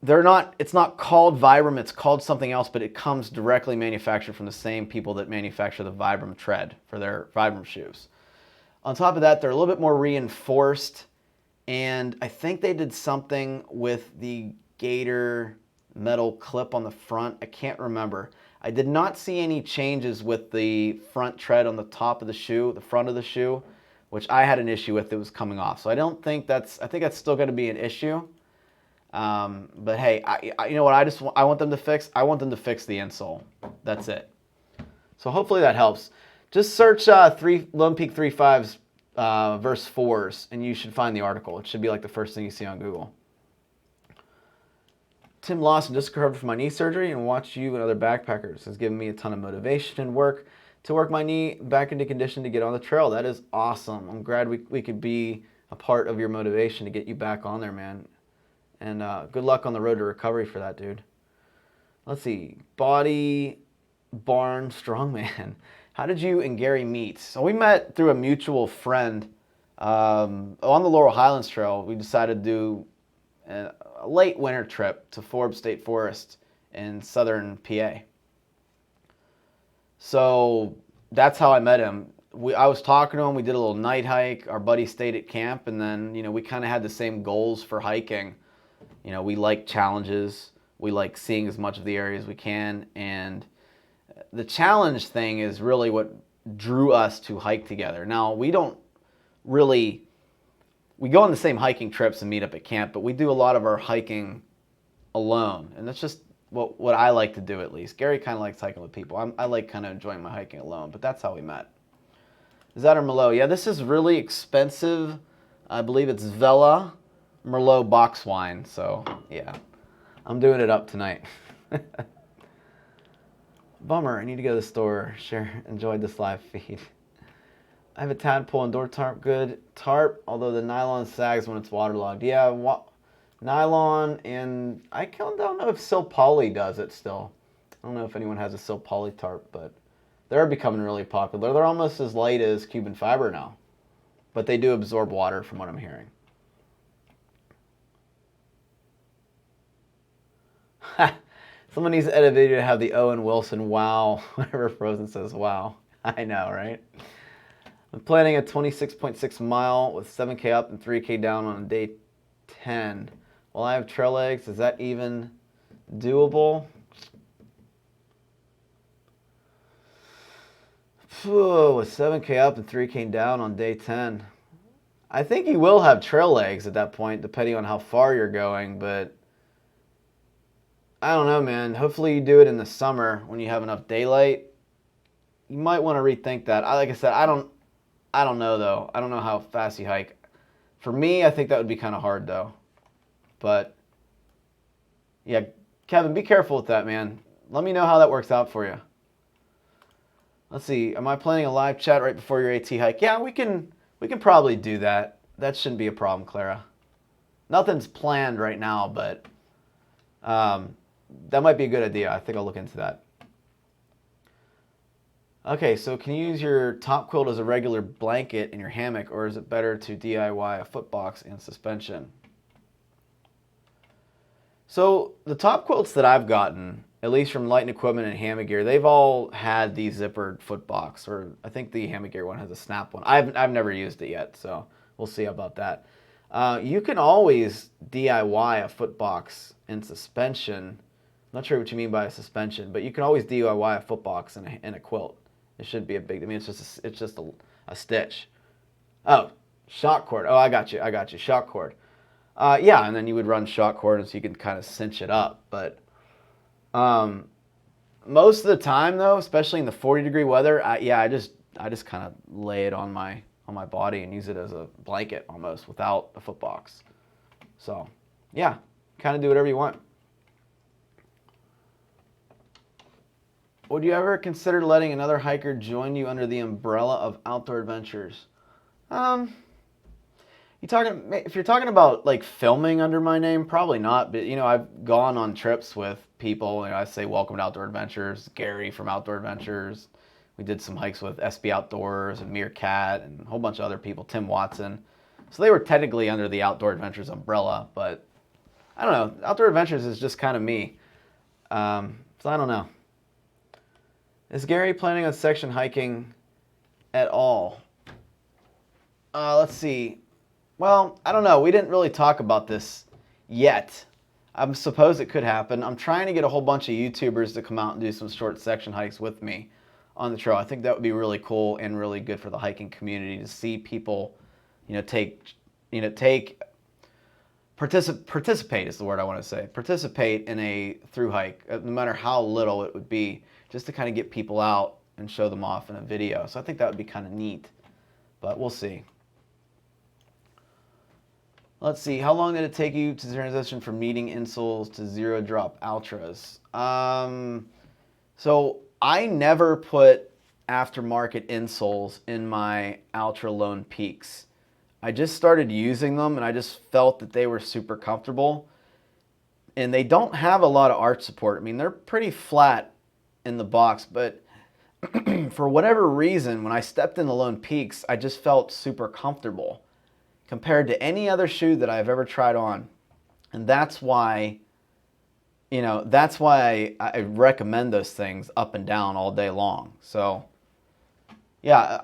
it's not called Vibram, it's called something else, but it comes directly manufactured from the same people that manufacture the Vibram tread for their Vibram shoes. On top of that, they're a little bit more reinforced, and I think they did something with the Gator metal clip on the front. I can't remember. I did not see any changes with the front tread on the top of the shoe, the front of the shoe, which I had an issue with. It was coming off. So I don't think I think that's still going to be an issue. But hey, you know what I want them to fix? I want them to fix the insole. That's it. So hopefully that helps. Just search Lone Peak 3.5's verse 4s, and you should find the article. It should be like the first thing you see on Google. Tim Lawson just recovered from my knee surgery, and watch you and other backpackers has given me a ton of motivation and work to work my knee back into condition to get on the trail. That is awesome. I'm glad we could be a part of your motivation to get you back on there, man. And good luck on the road to recovery for that, dude. Let's see. Body Barn Strongman. How did you and Gary meet? So we met through a mutual friend on the Laurel Highlands Trail. We decided to do a late winter trip to Forbes State Forest in southern PA. So that's how I met him. I was talking to him. We did a little night hike. Our buddy stayed at camp, and then we kind of had the same goals for hiking. We like challenges. We like seeing as much of the area as we can, and the challenge thing is really what drew us to hike together. Now, we go on the same hiking trips and meet up at camp, but we do a lot of our hiking alone, and that's just what I like to do, at least. Gary kind of likes hiking with people. I like kind of enjoying my hiking alone, but that's how we met. Is that our Merlot? Yeah, this is really expensive. I believe it's Vela Merlot box wine, so yeah, I'm doing it up tonight. Bummer, I need to go to the store. Enjoyed this live feed. I have a tadpole indoor tarp, good tarp, although the nylon sags when it's waterlogged. Yeah, nylon, and I don't know if Sil Poly does it still. I don't know if anyone has a Sil Poly tarp, but they're becoming really popular. They're almost as light as Cuban fiber now, but they do absorb water from what I'm hearing. Someone needs to edit a video to have the Owen Wilson wow whenever Frozen says wow. I know, right? I'm planning a 26.6 mile with 7K up and 3K down on day 10. Well, I have trail legs. Is that even doable? With 7K up and 3K down on day 10. I think you will have trail legs at that point, depending on how far you're going, but I don't know, man. Hopefully you do it in the summer when you have enough daylight. You might want to rethink that. Like I said, I don't know, though. I don't know how fast you hike. For me, I think that would be kind of hard, though. But, yeah, Kevin, be careful with that, man. Let me know how that works out for you. Let's see. Am I planning a live chat right before your AT hike? Yeah, we can probably do that. That shouldn't be a problem, Clara. Nothing's planned right now, but that might be a good idea. I think I'll look into that. Okay, so can you use your top quilt as a regular blanket in your hammock, or is it better to DIY a footbox and suspension? So the top quilts that I've gotten, at least from Light & Equipment and Hammock Gear, they've all had the zippered footbox, or I think the Hammock Gear one has a snap one. I've never used it yet, so we'll see about that. You can always DIY a footbox and suspension. I'm not sure what you mean by a suspension, but you can always DIY a footbox in a quilt. It shouldn't be a big. I mean, it's just a stitch. Oh, shock cord. Oh, I got you. Shock cord. Yeah, and then you would run shock cord so you can kind of cinch it up. But most of the time, though, especially in the 40-degree weather, I just kind of lay it on my body and use it as a blanket almost without a footbox. So yeah, kind of do whatever you want. Would you ever consider letting another hiker join you under the umbrella of outdoor adventures? If you're talking about like filming under my name, probably not. But I've gone on trips with people. I say welcome to Outdoor Adventures. Gary from Outdoor Adventures. We did some hikes with SB Outdoors and Meerkat and a whole bunch of other people. Tim Watson. So they were technically under the Outdoor Adventures umbrella, but I don't know. Outdoor Adventures is just kind of me. So I don't know. Is Gary planning on section hiking at all? Let's see. Well, I don't know. We didn't really talk about this yet. I suppose it could happen. I'm trying to get a whole bunch of YouTubers to come out and do some short section hikes with me on the trail. I think that would be really cool and really good for the hiking community to see people, participate is the word I want to say. Participate in a thru hike, no matter how little it would be, just to kind of get people out and show them off in a video. So I think that would be kind of neat, but we'll see. Let's see, how long did it take you to transition from needing insoles to zero drop ultras? So I never put aftermarket insoles in my Ultra Lone Peaks. I just started using them and I just felt that they were super comfortable. And they don't have a lot of arch support. I mean, they're pretty flat in the box, but for whatever reason, when I stepped in the Lone Peaks, I just felt super comfortable compared to any other shoe that I've ever tried on. And that's why, I recommend those things up and down all day long. So, yeah,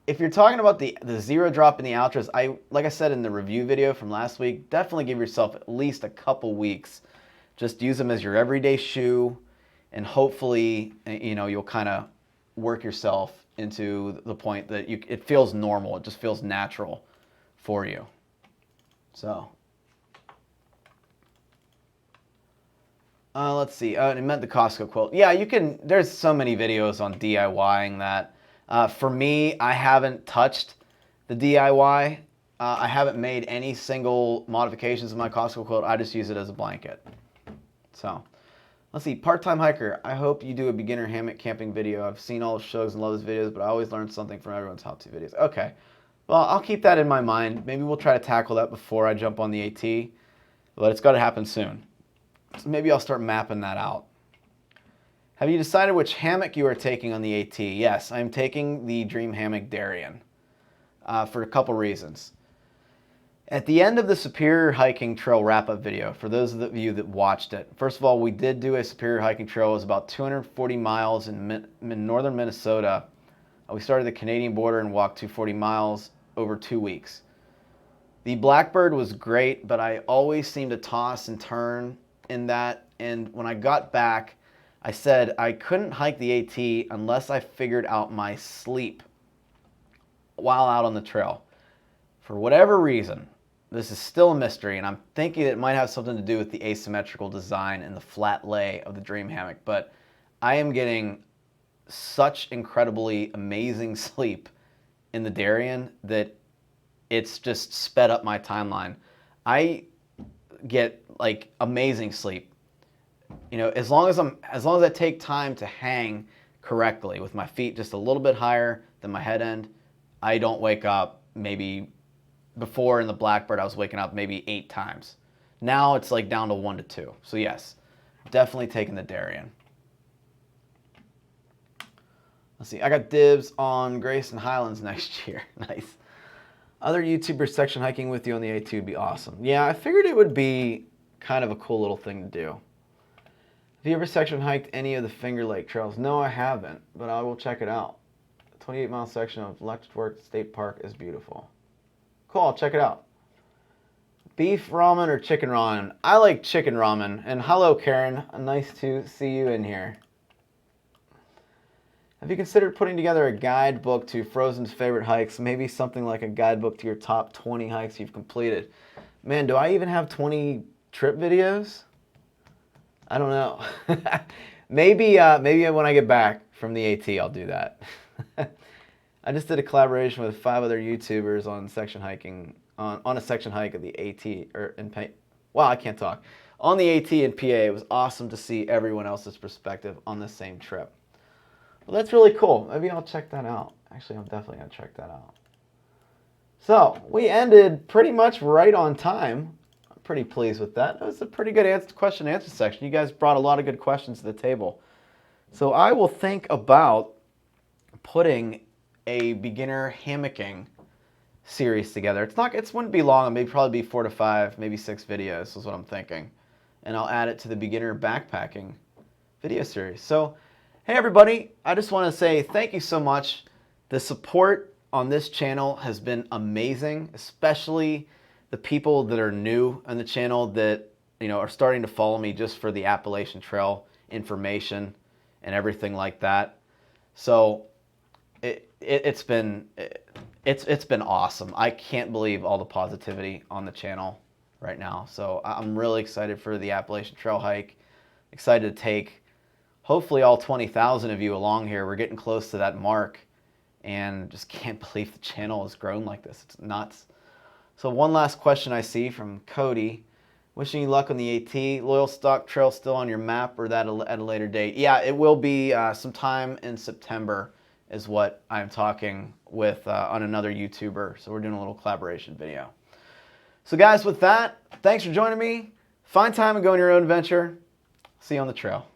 if you're talking about the zero drop in the Ultras, like I said in the review video from last week, definitely give yourself at least a couple weeks. Just use them as your everyday shoe, and hopefully, you'll kind of work yourself into the point that it feels normal. It just feels natural for you. So, let's see. It meant the Costco quilt. Yeah, you can. There's so many videos on DIYing that. For me, I haven't touched the DIY. I haven't made any single modifications of my Costco quilt. I just use it as a blanket. So, let's see. Part-time hiker. I hope you do a beginner hammock camping video. I've seen all the shows and love those videos, but I always learn something from everyone's how-to videos. Okay. Well, I'll keep that in my mind. Maybe we'll try to tackle that before I jump on the AT, but it's got to happen soon. So maybe I'll start mapping that out. Have you decided which hammock you are taking on the AT? Yes, I'm taking the Dream Hammock Darien for a couple reasons. At the end of the Superior Hiking Trail wrap-up video, for those of you that watched it, first of all, we did do a Superior Hiking Trail. It was about 240 miles in northern Minnesota. We started the Canadian border and walked 240 miles over 2 weeks. The Blackbird was great, but I always seemed to toss and turn in that. And when I got back, I said I couldn't hike the AT unless I figured out my sleep while out on the trail. For whatever reason, this is still a mystery, and I'm thinking it might have something to do with the asymmetrical design and the flat lay of the Dream Hammock, but I am getting such incredibly amazing sleep in the Darien that it's just sped up my timeline. I get like amazing sleep. As long as I take time to hang correctly with my feet just a little bit higher than my head end, I don't wake up. Maybe before in the Blackbird I was waking up maybe 8 times. Now it's like down to 1 to 2. So yes, definitely taking the Darien. Let's see, I got dibs on Grayson Highlands next year. Nice. Other YouTubers section hiking with you on the AT would be awesome. Yeah, I figured it would be kind of a cool little thing to do. Have you ever section hiked any of the Finger Lake trails? No, I haven't, but I will check it out. The 28-mile section of Letchworth State Park is beautiful. Cool, I'll check it out. Beef ramen or chicken ramen? I like chicken ramen. And hello, Karen. Nice to see you in here. Have you considered putting together a guidebook to Frozen's favorite hikes? Maybe something like a guidebook to your top 20 hikes you've completed. Man, do I even have 20 trip videos? I don't know. maybe when I get back from the AT, I'll do that. I just did a collaboration with 5 other YouTubers on section hiking on a section hike of the AT wow, I can't talk. On the AT in PA, it was awesome to see everyone else's perspective on the same trip. Well, that's really cool. Maybe I'll check that out. Actually, I'm definitely going to check that out. So, we ended pretty much right on time. I'm pretty pleased with that. That was a pretty good question and answer section. You guys brought a lot of good questions to the table. So, I will think about putting a beginner hammocking series together. It wouldn't be long. It may probably be 4 to 5, maybe 6 videos is what I'm thinking. And I'll add it to the beginner backpacking video series. So, hey everybody, I just want to say thank you so much. The support on this channel has been amazing, especially the people that are new on the channel that are starting to follow me just for the Appalachian Trail information and everything like that. So it's been awesome. I can't believe all the positivity on the channel right now. So I'm really excited for the Appalachian Trail hike. Excited to take hopefully all 20,000 of you along here. We're getting close to that mark, and just can't believe the channel has grown like this. It's nuts. So one last question I see from Cody. Wishing you luck on the AT. Loyal Stock Trail still on your map, or that at a later date? Yeah, it will be sometime in September is what I'm talking with on another YouTuber. So we're doing a little collaboration video. So guys, with that, thanks for joining me. Find time and go on your own adventure. See you on the trail.